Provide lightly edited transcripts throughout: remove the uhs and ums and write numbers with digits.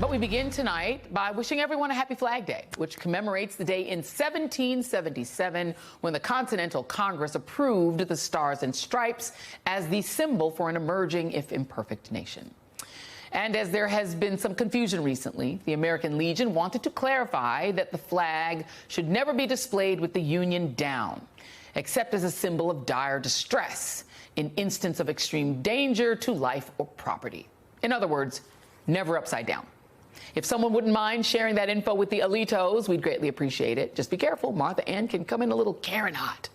But we begin tonight by wishing everyone a happy Flag Day, which commemorates the day in 1777 when the Continental Congress approved the Stars and Stripes as the symbol for an emerging, if imperfect, nation. And as there has been some confusion recently, the American Legion wanted to clarify that the flag should never be displayed with the Union down, except as a symbol of dire distress in instance of extreme danger to life or property. In other words, never upside down. If someone wouldn't mind sharing that info with the Alitos, we'd greatly appreciate it. Just be careful, Martha Ann can come in a little Karen hot.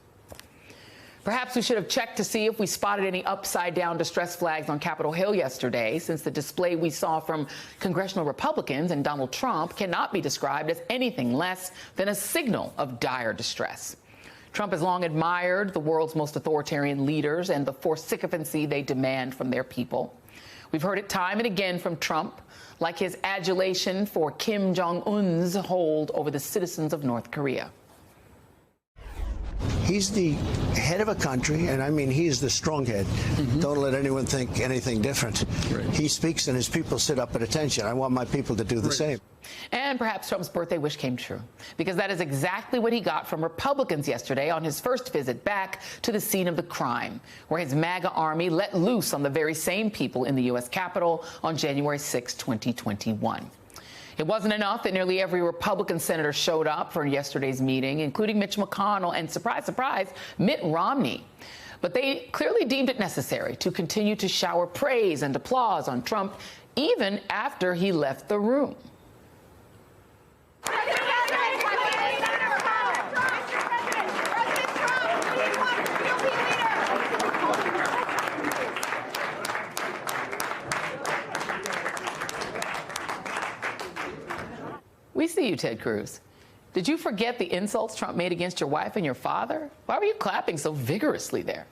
Perhaps we should have checked to see if we spotted any upside-down distress flags on Capitol Hill yesterday, since the display we saw from congressional Republicans and Donald Trump cannot be described as anything less than a signal of dire distress. Trump has long admired the world's most authoritarian leaders and the forced sycophancy they demand from their people. We've heard it time and again from Trump, like his adulation for Kim Jong-un's hold over the citizens of North Korea. He's the head of a country, and I mean, he's the strong head. Don't let anyone think anything different. Right. He speaks and his people sit up at attention. I want my people to do the same. And perhaps Trump's birthday wish came true, because that is exactly what he got from Republicans yesterday on his first visit back to the scene of the crime, where his MAGA army let loose on the very same people in the U.S. Capitol on January 6, 2021. It wasn't enough that nearly every Republican senator showed up for yesterday's meeting, including Mitch McConnell and, surprise, surprise, Mitt Romney. But they clearly deemed it necessary to continue to shower praise and applause on Trump even after he left the room. We see you, Ted Cruz. Did you forget the insults Trump made against your wife and your father? Why were you clapping so vigorously there?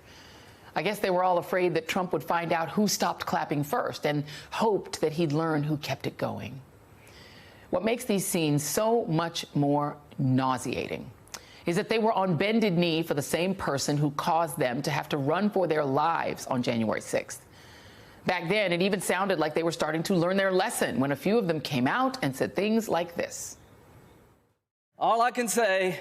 I guess they were all afraid that Trump would find out who stopped clapping first and hoped that he'd learn who kept it going. What makes these scenes so much more nauseating is that they were on bended knee for the same person who caused them to have to run for their lives on January 6th. Back then, it even sounded like they were starting to learn their lesson when a few of them came out and said things like this. All I can say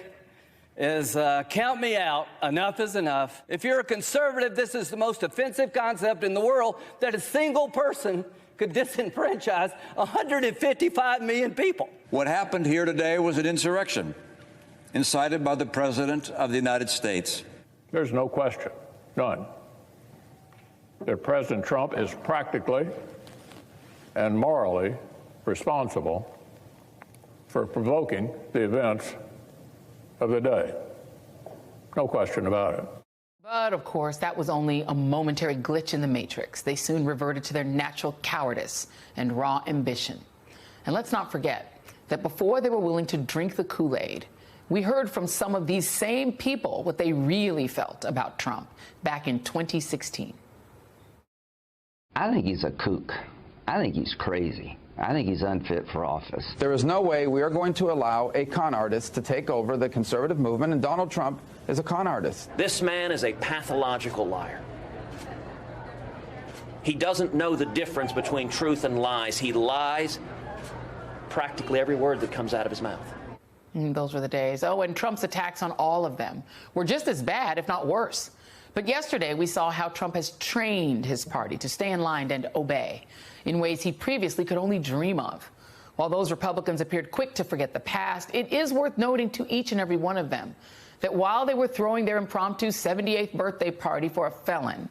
is count me out. Enough is enough. If you're a conservative, this is the most offensive concept in the world, that a single person could disenfranchise 155 million people. What happened here today was an insurrection incited by the President of the United States. There's no question, none, that President Trump is practically and morally responsible for provoking the events of the day. No question about it. But, of course, that was only a momentary glitch in the matrix. They soon reverted to their natural cowardice and raw ambition. And let's not forget that before they were willing to drink the Kool-Aid, we heard from some of these same people what they really felt about Trump back in 2016. I think he's a kook. I think he's crazy. I think he's unfit for office. There is no way we are going to allow a con artist to take over the conservative movement, and Donald Trump is a con artist. This man is a pathological liar. He doesn't know the difference between truth and lies. He lies practically every word that comes out of his mouth. Those were the days. Oh, and Trump's attacks on all of them were just as bad, if not worse. But yesterday, we saw how Trump has trained his party to stay in line and obey in ways he previously could only dream of. While those Republicans appeared quick to forget the past, it is worth noting to each and every one of them that while they were throwing their impromptu 78th birthday party for a felon,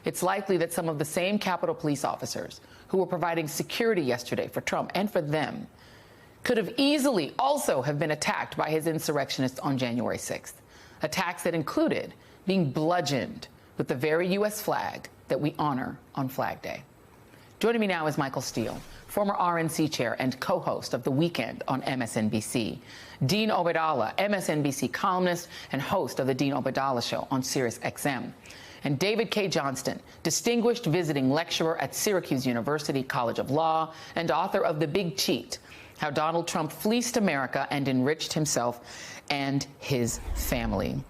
it's likely that some of the same Capitol Police officers who were providing security yesterday for Trump and for them could have easily also have been attacked by his insurrectionists on January 6th. Attacks that included being bludgeoned with the very U.S. flag that we honor on Flag Day. Joining me now is Michael Steele, former RNC chair and co-host of The Weekend on MSNBC. Dean Obeidallah, MSNBC columnist and host of The Dean Obeidallah Show on Sirius XM. And David K. Johnston, distinguished visiting lecturer at Syracuse University College of Law and author of The Big Cheat, How Donald Trump Fleeced America and Enriched Himself and His Family.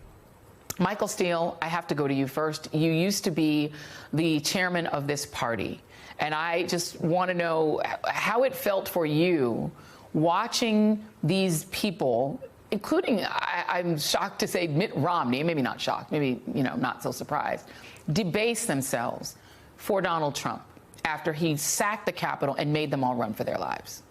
Michael Steele, I have to go to you first. You used to be the chairman of this party. And I just want to know how it felt for you watching these people, including, I'm shocked to say, Mitt Romney, maybe not shocked, maybe, not so surprised, debase themselves for Donald Trump after he sacked the Capitol and made them all run for their lives.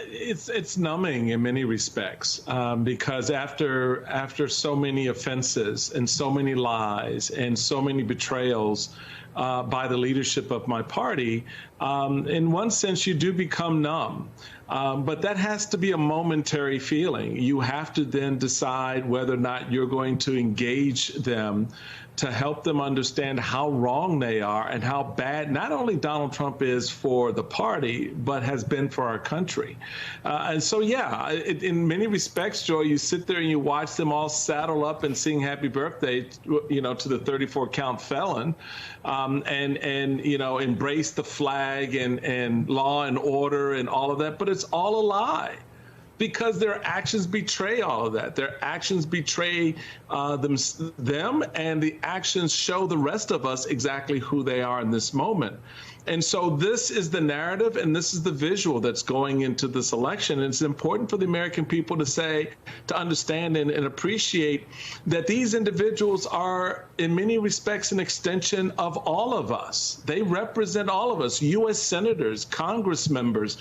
It's numbing in many respects, because after so many offenses and so many lies and so many betrayals by the leadership of my party, in one sense you do become numb. But that has to be a momentary feeling. You have to then decide whether or not you're going to engage them to help them understand how wrong they are and how bad not only Donald Trump is for the party, but has been for our country. And so, yeah, in many respects, Joy, you sit there and you watch them all saddle up and sing happy birthday, to the 34-count felon, and embrace the flag and law and order and all of that. But it's all a lie, because their actions betray all of that. Their actions betray them, and the actions show the rest of us exactly who they are in this moment. And so this is the narrative, and this is the visual that's going into this election. And it's important for the American people to understand and appreciate that these individuals are, in many respects, an extension of all of us. They represent all of us, U.S. senators, Congress members,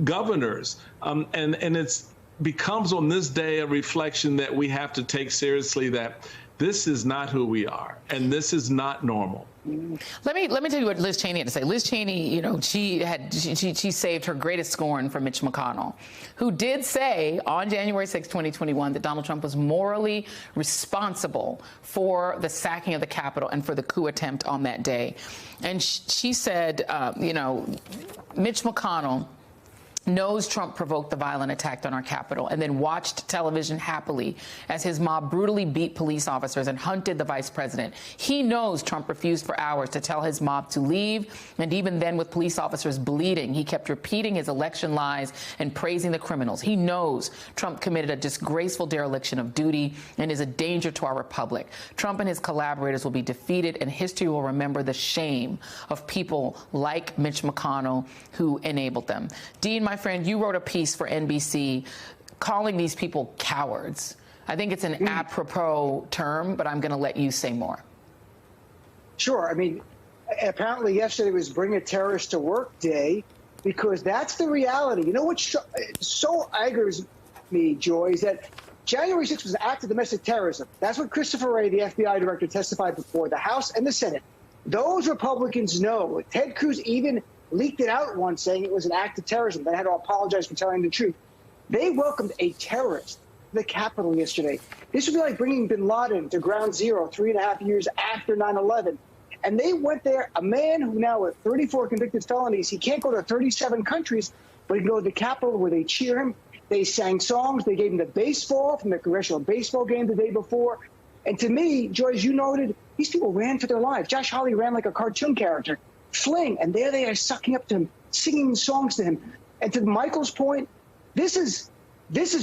governors, and it becomes on this day a reflection that we have to take seriously that this is not who we are, and this is not normal. Let me tell you what Liz Cheney had to say. Liz Cheney, she saved her greatest scorn for Mitch McConnell, who did say on January 6, 2021, that Donald Trump was morally responsible for the sacking of the Capitol and for the coup attempt on that day. And she said, Mitch McConnell knows Trump provoked the violent attack on our Capitol and then watched television happily as his mob brutally beat police officers and hunted the vice president. He knows Trump refused for hours to tell his mob to leave, and even then, with police officers bleeding, he kept repeating his election lies and praising the criminals. He knows Trump committed a disgraceful dereliction of duty and is a danger to our republic. Trump and his collaborators will be defeated, and history will remember the shame of people like Mitch McConnell who enabled them. Dean, my friend, you wrote a piece for NBC calling these people cowards. I think it's an apropos term, but I'm going to let you say more. Sure. I mean, apparently yesterday was Bring a Terrorist to Work Day, because that's the reality. You know what so angers me, Joy, is that January 6th was an act of domestic terrorism. That's what Christopher Wray, the FBI director, testified before the House and the Senate. Those Republicans know. Ted Cruz even leaked it out once, saying it was an act of terrorism. They had to apologize for telling the truth. They welcomed a terrorist to the Capitol yesterday. This would be like bringing bin Laden to ground zero 3.5 years after 9/11. And they went there, a man who now with 34 convicted felonies, he can't go to 37 countries, but he can go to the Capitol where they cheer him. They sang songs. They gave him the baseball from the congressional baseball game the day before. And to me, Joy, as you noted, these people ran for their lives. Josh Hawley ran like a cartoon character. Fling, and there they are sucking up to him, singing songs to him. And to Michael's point, this is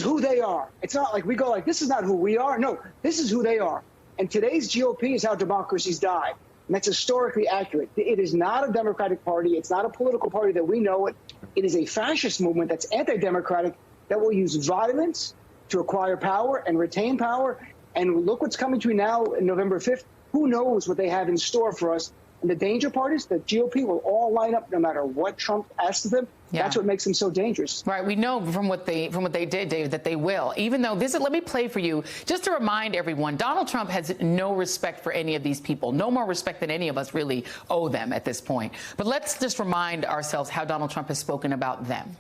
who they are. It's not like we go like, this is not who we are. No, this is who they are. And today's GOP is how democracies die. And that's historically accurate. It is not a Democratic Party. It's not a political party that we know it. It is a fascist movement that's anti-democratic, that will use violence to acquire power and retain power. And look what's coming to now in November 5th. Who knows what they have in store for us? And the danger part is the GOP will all line up no matter what Trump asks of them. Yeah. That's what makes them so dangerous. Right. We know from what they did, David, that they will. Even though let me play for you just to remind everyone, Donald Trump has no respect for any of these people, no more respect than any of us really owe them at this point. But let's just remind ourselves how Donald Trump has spoken about them.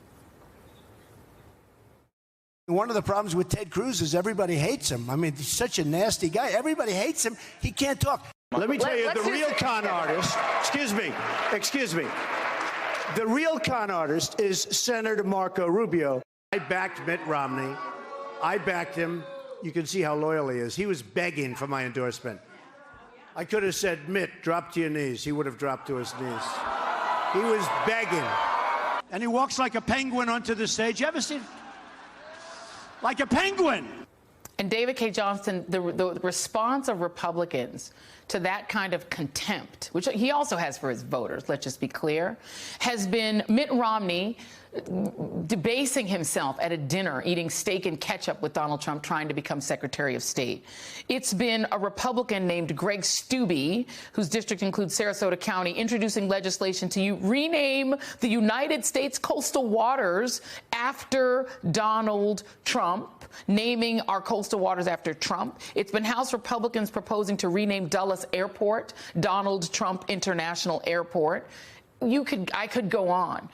One of the problems with Ted Cruz is everybody hates him. I mean, he's such a nasty guy. Everybody hates him. He can't talk. Let me tell you, the real con artist, excuse me, the real con artist is Senator Marco Rubio. I backed Mitt Romney. I backed him. You can see how loyal he is. He was begging for my endorsement. I could have said, Mitt, drop to your knees. He would have dropped to his knees. He was begging. And he walks like a penguin onto the stage. You ever seen? Like a penguin. And David K. Johnston, the response of Republicans to that kind of contempt, which he also has for his voters, let's just be clear, has been Mitt Romney debasing himself at a dinner, eating steak and ketchup with Donald Trump, trying to become Secretary of State. It's been a Republican named Greg Steube, whose district includes Sarasota County, introducing legislation to rename the United States coastal waters after Donald Trump, naming our coastal waters after Trump. It's been House Republicans proposing to rename Dulles Airport Donald Trump International Airport. I could go on.